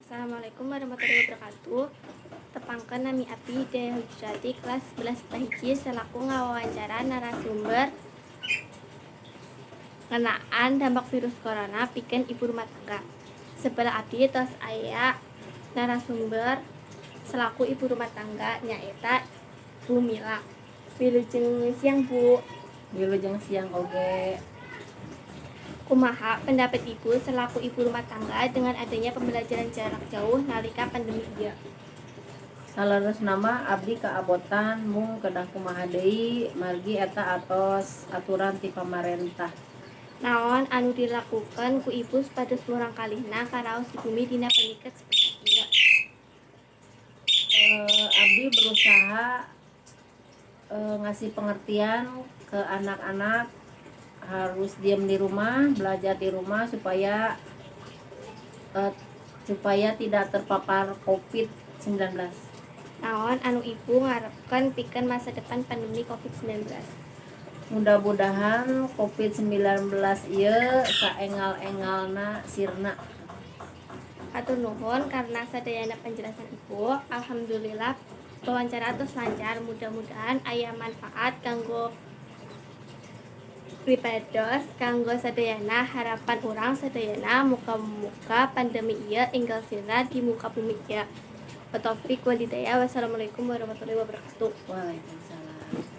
Assalamualaikum warahmatullahi wabarakatuh. Tepangkeun nami abdi Hidayah Hujrati kelas 11 Hiji selaku ngawawancara narasumber ngenaan dampak virus corona pikeun ibu rumah tangga. Sebelah abdi tos aya narasumber selaku ibu rumah tangga nyaeta Bu Mila. Wilujeng siang Bu. Wilujeng siang oge. Kumaha pendapat Ibu selaku ibu rumah tangga dengan adanya pembelajaran jarak jauh nalika pandemi ieu? Saleres nama abdi kaabotan mung kedah kumaha deui margi eta atos aturan ti pamarentah. Naon anu dilakukan ku ibu supados murang kalihna karaos di bumi dina paniket seperti ieu? Abdi berusaha ngasih pengertian ke anak-anak harus diam di rumah, belajar di rumah supaya tidak terpapar COVID-19. Naon anu ibu ngarepkeun pikeun masa depan pandemi COVID-19? Mudah-mudahan COVID-19 ieu saengal-engalna sirna. Hatur nuhun karena sadayana penjelasan Ibu. Alhamdulillah wawancara tos lancar. Mudah-mudahan aya manfaat kanggo wipados kanggo sadayana. Harapan urang sadayana muga-muga pandemi ieu enggal sirna di muka bumi ieu. Wa taufiq wal hidayah. Wassalamualaikum warahmatullahi wabarakatuh. Waalaikumsalam.